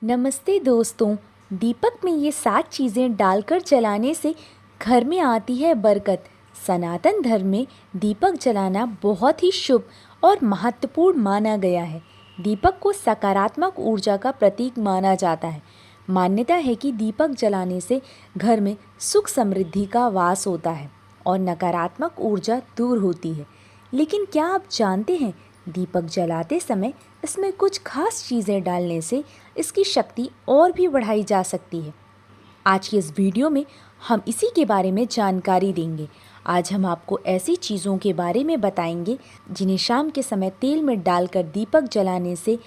नमस्ते दोस्तों। दीपक में ये 7 चीज़ें डालकर जलाने से घर में आती है बरकत। सनातन धर्म में दीपक जलाना बहुत ही शुभ और महत्वपूर्ण माना गया है। दीपक को सकारात्मक ऊर्जा का प्रतीक माना जाता है। मान्यता है कि दीपक जलाने से घर में सुख समृद्धि का वास होता है और नकारात्मक ऊर्जा दूर होती है। लेकिन क्या आप जानते हैं, दीपक जलाते समय इसमें कुछ खास चीज़ें डालने से इसकी शक्ति और भी बढ़ाई जा सकती है। आज की इस वीडियो में हम इसी के बारे में जानकारी देंगे। आज हम आपको ऐसी चीज़ों के बारे में बताएंगे जिन्हें शाम के समय तेल में डालकर दीपक जलाने से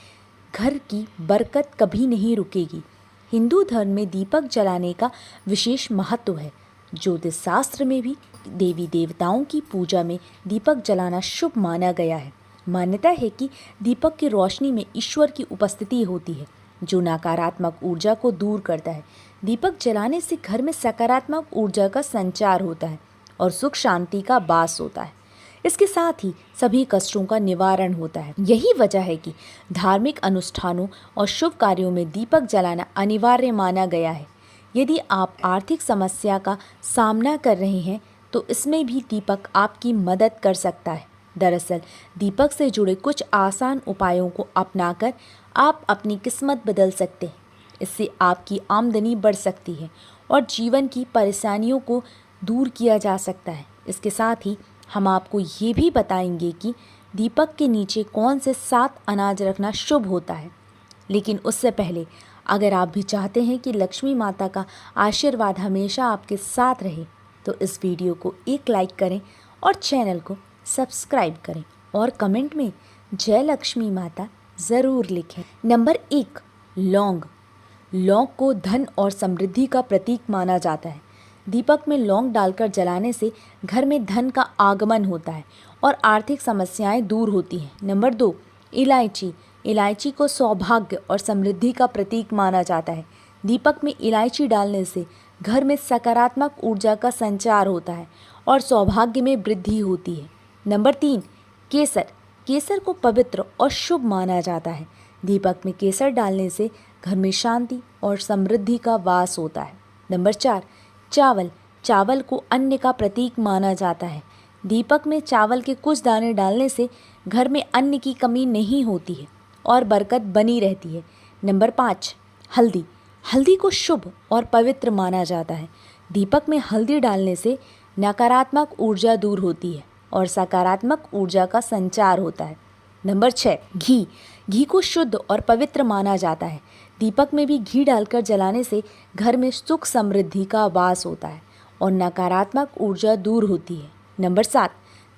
घर की बरकत कभी नहीं रुकेगी। हिंदू धर्म में दीपक जलाने का विशेष महत्व है। ज्योतिष शास्त्र में भी देवी देवताओं की पूजा में दीपक जलाना शुभ माना गया है। मान्यता है कि दीपक की रोशनी में ईश्वर की उपस्थिति होती है, जो नकारात्मक ऊर्जा को दूर करता है। दीपक जलाने से घर में सकारात्मक ऊर्जा का संचार होता है और सुख शांति का वास होता है। इसके साथ ही सभी कष्टों का निवारण होता है। यही वजह है कि धार्मिक अनुष्ठानों और शुभ कार्यों में दीपक जलाना अनिवार्य माना गया है। यदि आप आर्थिक समस्या का सामना कर रहे हैं तो इसमें भी दीपक आपकी मदद कर सकता है। दरअसल दीपक से जुड़े कुछ आसान उपायों को अपनाकर आप अपनी किस्मत बदल सकते हैं। इससे आपकी आमदनी बढ़ सकती है और जीवन की परेशानियों को दूर किया जा सकता है। इसके साथ ही हम आपको ये भी बताएंगे कि दीपक के नीचे कौन से 7 अनाज रखना शुभ होता है। लेकिन उससे पहले अगर आप भी चाहते हैं कि लक्ष्मी माता का आशीर्वाद हमेशा आपके साथ रहे तो इस वीडियो को एक लाइक करें और चैनल को सब्सक्राइब करें और कमेंट में जय लक्ष्मी माता ज़रूर लिखें। नंबर 1, लौंग। लौंग को धन और समृद्धि का प्रतीक माना जाता है। दीपक में लौंग डालकर जलाने से घर में धन का आगमन होता है और आर्थिक समस्याएं दूर होती हैं। नंबर 2, इलायची। इलायची को सौभाग्य और समृद्धि का प्रतीक माना जाता है। दीपक में इलायची डालने से घर में सकारात्मक ऊर्जा का संचार होता है और सौभाग्य में वृद्धि होती है। नंबर 3, केसर। केसर को पवित्र और शुभ माना जाता है। दीपक में केसर डालने से घर में शांति और समृद्धि का वास होता है। नंबर 4, चावल। चावल को अन्न का प्रतीक माना जाता है। दीपक में चावल के कुछ दाने डालने से घर में अन्न की कमी नहीं होती है और बरकत बनी रहती है। नंबर 5, हल्दी। हल्दी को शुभ और पवित्र माना जाता है। दीपक में हल्दी डालने से नकारात्मक ऊर्जा दूर होती है और सकारात्मक ऊर्जा का संचार होता है। नंबर 6, घी। घी को शुद्ध और पवित्र माना जाता है। दीपक में भी घी डालकर जलाने से घर में सुख समृद्धि का वास होता है और नकारात्मक ऊर्जा दूर होती है। नंबर 7,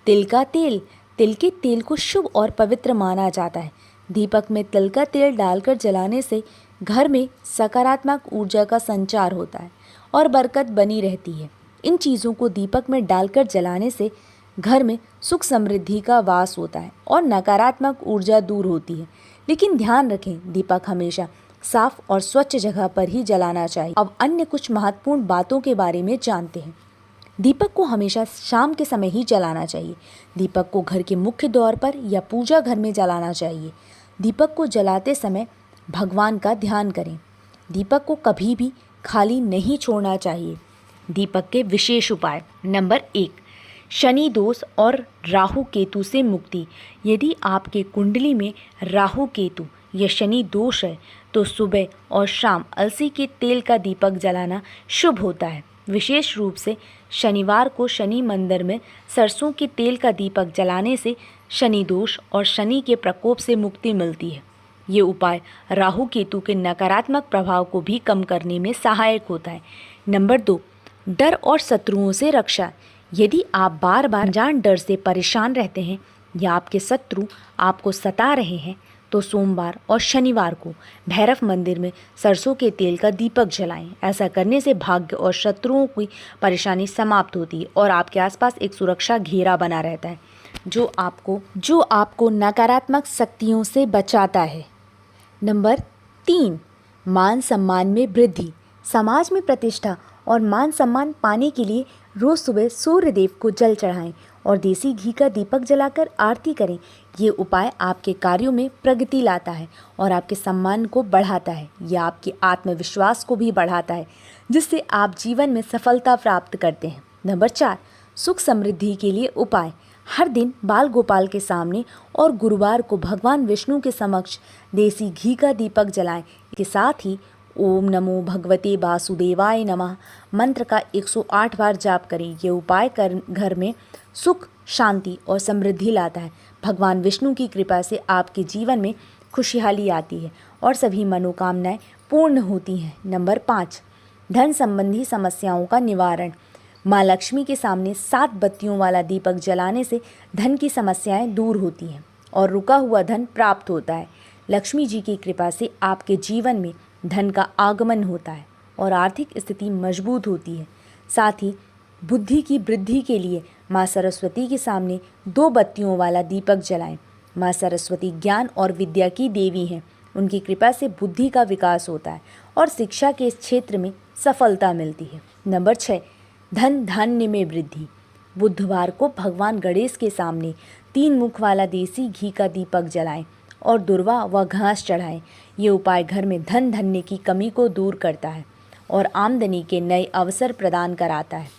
तिल का तेल। तिल के तेल को शुभ और पवित्र माना जाता है। दीपक में तिल का तेल डालकर जलाने से घर में सकारात्मक ऊर्जा का संचार होता है और बरकत बनी रहती है। इन चीज़ों को दीपक में डालकर जलाने से घर में सुख समृद्धि का वास होता है और नकारात्मक ऊर्जा दूर होती है। लेकिन ध्यान रखें, दीपक हमेशा साफ और स्वच्छ जगह पर ही जलाना चाहिए। अब अन्य कुछ महत्वपूर्ण बातों के बारे में जानते हैं। दीपक को हमेशा शाम के समय ही जलाना चाहिए। दीपक को घर के मुख्य द्वार पर या पूजा घर में जलाना चाहिए। दीपक को जलाते समय भगवान का ध्यान करें। दीपक को कभी भी खाली नहीं छोड़ना चाहिए। दीपक के विशेष उपाय। नंबर 1, शनि दोष और राहु केतु से मुक्ति। यदि आपके कुंडली में राहु केतु या शनि दोष है तो सुबह और शाम अलसी के तेल का दीपक जलाना शुभ होता है। विशेष रूप से शनिवार को शनि मंदिर में सरसों के तेल का दीपक जलाने से शनि दोष और शनि के प्रकोप से मुक्ति मिलती है। ये उपाय राहु केतु के नकारात्मक प्रभाव को भी कम करने में सहायक होता है। नंबर 2, डर और शत्रुओं से रक्षा। यदि आप बार बार जान डर से परेशान रहते हैं या आपके शत्रु आपको सता रहे हैं तो सोमवार और शनिवार को भैरव मंदिर में सरसों के तेल का दीपक जलाएं। ऐसा करने से भाग्य और शत्रुओं की परेशानी समाप्त होती है और आपके आसपास एक सुरक्षा घेरा बना रहता है जो आपको नकारात्मक शक्तियों से बचाता है। नंबर 3, मान सम्मान में वृद्धि। समाज में प्रतिष्ठा और मान सम्मान पाने के लिए रोज़ सुबह सूर्य देव को जल चढ़ाएं और देसी घी का दीपक जलाकर आरती करें। ये उपाय आपके कार्यों में प्रगति लाता है और आपके सम्मान को बढ़ाता है। यह आपके आत्मविश्वास को भी बढ़ाता है, जिससे आप जीवन में सफलता प्राप्त करते हैं। नंबर 4, सुख समृद्धि के लिए उपाय। हर दिन बाल गोपाल के सामने और गुरुवार को भगवान विष्णु के समक्ष देसी घी का दीपक जलाएं। इसके साथ ही ओम नमो भगवते वासुदेवाय नमः मंत्र का 108 बार जाप करें। ये उपाय कर घर में सुख, शांति और समृद्धि लाता है। भगवान विष्णु की कृपा से आपके जीवन में खुशहाली आती है और सभी मनोकामनाएं पूर्ण होती हैं। नंबर 5, धन संबंधी समस्याओं का निवारण। माँ लक्ष्मी के सामने 7 बत्तियों वाला दीपक जलाने से धन की समस्याएं दूर होती हैं और रुका हुआ धन प्राप्त होता है। लक्ष्मी जी की कृपा से आपके जीवन में धन का आगमन होता है और आर्थिक स्थिति मजबूत होती है। साथ ही बुद्धि की वृद्धि के लिए माँ सरस्वती के सामने 2 बत्तियों वाला दीपक जलाएं। माँ सरस्वती ज्ञान और विद्या की देवी हैं। उनकी कृपा से बुद्धि का विकास होता है और शिक्षा के क्षेत्र में सफलता मिलती है। नंबर 6, धन धान्य में वृद्धि। बुधवार को भगवान गणेश के सामने 3 मुख वाला देसी घी का दीपक जलाएं और दुर्वा व घास चढ़ाएं। ये उपाय घर में धन धान्य की कमी को दूर करता है और आमदनी के नए अवसर प्रदान कराता है।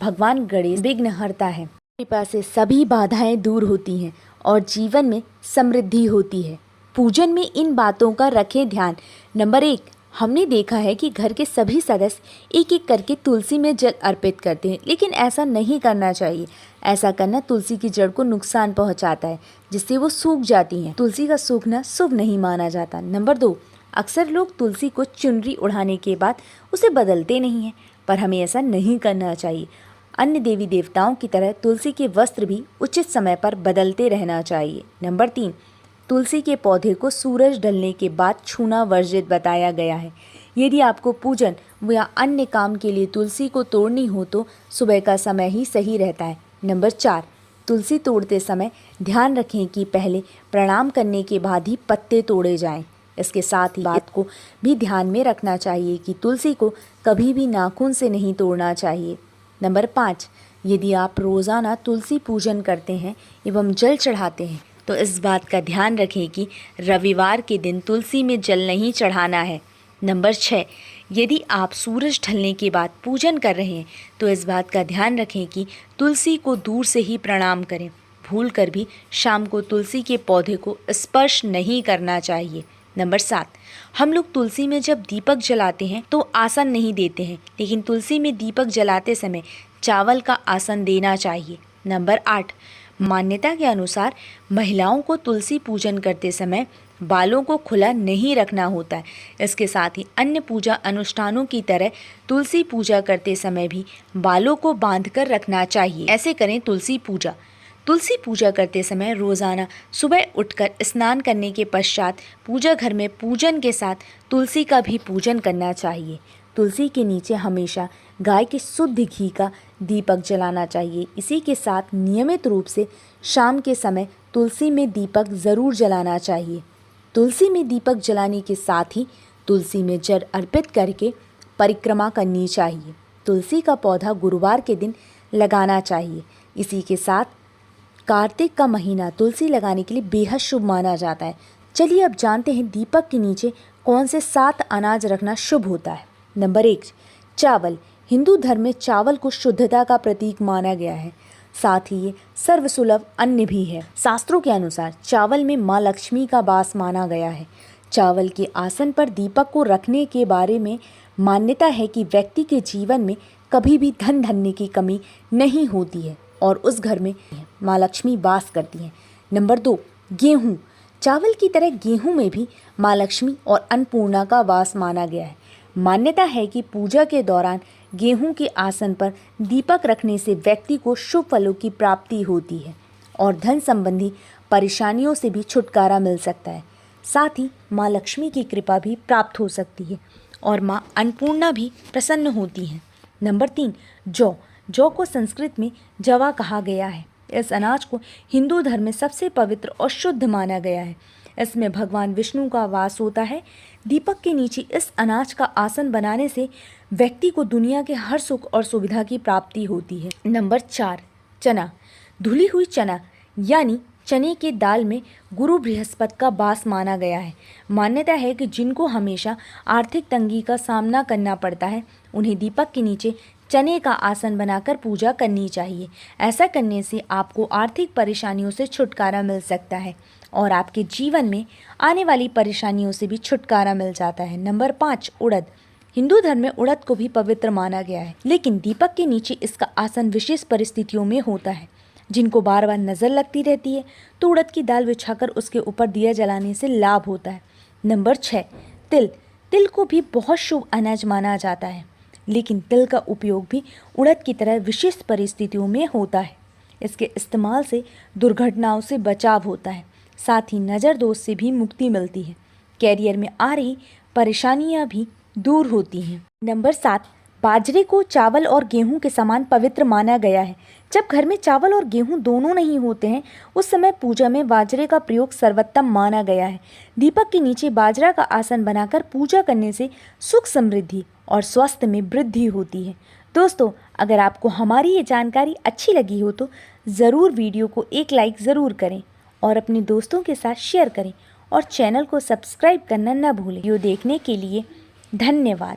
भगवान गणेश विघ्नहर्ता है। कृपा से सभी बाधाएं दूर होती हैं और जीवन में समृद्धि होती है। पूजन में इन बातों का रखें ध्यान। नंबर 1, हमने देखा है कि घर के सभी सदस्य एक एक करके तुलसी में जल अर्पित करते हैं, लेकिन ऐसा नहीं करना चाहिए। ऐसा करना तुलसी की जड़ को नुकसान पहुंचाता है, जिससे वो सूख जाती हैं। तुलसी का सूखना शुभ नहीं माना जाता। नंबर 2, अक्सर लोग तुलसी को चुनरी उड़ाने के बाद उसे बदलते नहीं हैं, पर हमें ऐसा नहीं करना चाहिए। अन्य देवी देवताओं की तरह तुलसी के वस्त्र भी उचित समय पर बदलते रहना चाहिए। नंबर 3, तुलसी के पौधे को सूरज ढलने के बाद छूना वर्जित बताया गया है। यदि आपको पूजन या अन्य काम के लिए तुलसी को तोड़नी हो तो सुबह का समय ही सही रहता है। नंबर 4, तुलसी तोड़ते समय ध्यान रखें कि पहले प्रणाम करने के बाद ही पत्ते तोड़े जाएं। इसके साथ ही बात को भी ध्यान में रखना चाहिए कि तुलसी को कभी भी नाखून से नहीं तोड़ना चाहिए। नंबर 5, यदि आप रोज़ाना तुलसी पूजन करते हैं एवं जल चढ़ाते हैं तो इस बात का ध्यान रखें कि रविवार के दिन तुलसी में जल नहीं चढ़ाना है। नंबर 6, यदि आप सूरज ढलने के बाद पूजन कर रहे हैं तो इस बात का ध्यान रखें कि तुलसी को दूर से ही प्रणाम करें। भूल कर भी शाम को तुलसी के पौधे को स्पर्श नहीं करना चाहिए। नंबर 7, हम लोग तुलसी में जब दीपक जलाते हैं तो आसन नहीं देते हैं, लेकिन तुलसी में दीपक जलाते समय चावल का आसन देना चाहिए। नंबर 8, मान्यता के अनुसार महिलाओं को तुलसी पूजन करते समय बालों को खुला नहीं रखना होता है। इसके साथ ही अन्य पूजा अनुष्ठानों की तरह तुलसी पूजा करते समय भी बालों को बांधकर रखना चाहिए। ऐसे करें तुलसी पूजा। तुलसी पूजा करते समय रोज़ाना सुबह उठकर स्नान करने के पश्चात पूजा घर में पूजन के साथ तुलसी का भी पूजन करना चाहिए। तुलसी के नीचे हमेशा गाय के शुद्ध घी का दीपक जलाना चाहिए। इसी के साथ नियमित रूप से शाम के समय तुलसी में दीपक ज़रूर जलाना चाहिए। तुलसी में दीपक जलाने के साथ ही तुलसी में जल अर्पित करके परिक्रमा करनी चाहिए। तुलसी का पौधा गुरुवार के दिन लगाना चाहिए। इसी के साथ कार्तिक का महीना तुलसी लगाने के लिए बेहद शुभ माना जाता है। चलिए अब जानते हैं दीपक के नीचे कौन से 7 अनाज रखना शुभ होता है। नंबर 1, चावल। हिंदू धर्म में चावल को शुद्धता का प्रतीक माना गया है। साथ ही ये सर्वसुलभ अन्न भी है। शास्त्रों के अनुसार चावल में माँ लक्ष्मी का वास माना गया है। चावल के आसन पर दीपक को रखने के बारे में मान्यता है कि व्यक्ति के जीवन में कभी भी धन धान्य की कमी नहीं होती है और उस घर में माँ लक्ष्मी वास करती हैं। नंबर 2, गेहूँ। चावल की तरह गेहूँ में भी माँ लक्ष्मी और अन्नपूर्णा का वास माना गया है। मान्यता है कि पूजा के दौरान गेहूं के आसन पर दीपक रखने से व्यक्ति को शुभ फलों की प्राप्ति होती है और धन संबंधी परेशानियों से भी छुटकारा मिल सकता है। साथ ही माँ लक्ष्मी की कृपा भी प्राप्त हो सकती है और माँ अन्नपूर्णा भी प्रसन्न होती हैं। नंबर 3, जौ। जौ को संस्कृत में जवा कहा गया है। इस अनाज को हिंदू धर्म में सबसे पवित्र और शुद्ध माना गया है। इसमें भगवान विष्णु का वास होता है। दीपक के नीचे इस अनाज का आसन बनाने से व्यक्ति को दुनिया के हर सुख और सुविधा की प्राप्ति होती है। नंबर 4, चना। धुली हुई चना यानी चने के दाल में गुरु बृहस्पति का वास माना गया है। मान्यता है कि जिनको हमेशा आर्थिक तंगी का सामना करना पड़ता है उन्हें दीपक के नीचे चने का आसन बनाकर पूजा करनी चाहिए। ऐसा करने से आपको आर्थिक परेशानियों से छुटकारा मिल सकता है और आपके जीवन में आने वाली परेशानियों से भी छुटकारा मिल जाता है। नंबर 5, उड़द। हिंदू धर्म में उड़द को भी पवित्र माना गया है, लेकिन दीपक के नीचे इसका आसन विशेष परिस्थितियों में होता है। जिनको बार बार नज़र लगती रहती है तो उड़द की दाल बिछाकर उसके ऊपर दिया जलाने से लाभ होता है। नंबर 6, तिल। तिल को भी बहुत शुभ अनाज माना जाता है, लेकिन तिल का उपयोग भी उड़द की तरह विशेष परिस्थितियों में होता है। इसके इस्तेमाल से दुर्घटनाओं से बचाव होता है, साथ ही नज़र दोष से भी मुक्ति मिलती है। कैरियर में आ रही परेशानियां भी दूर होती हैं। नंबर 7, बाजरे को चावल और गेहूं के समान पवित्र माना गया है। जब घर में चावल और गेहूं दोनों नहीं होते हैं उस समय पूजा में बाजरे का प्रयोग सर्वोत्तम माना गया है। दीपक के नीचे बाजरा का आसन बनाकर पूजा करने से सुख समृद्धि और स्वास्थ्य में वृद्धि होती है। दोस्तों, अगर आपको हमारी ये जानकारी अच्छी लगी हो तो ज़रूर वीडियो को एक लाइक ज़रूर करें और अपने दोस्तों के साथ शेयर करें और चैनल को सब्सक्राइब करना न भूलें। वीडियो देखने के लिए धन्यवाद।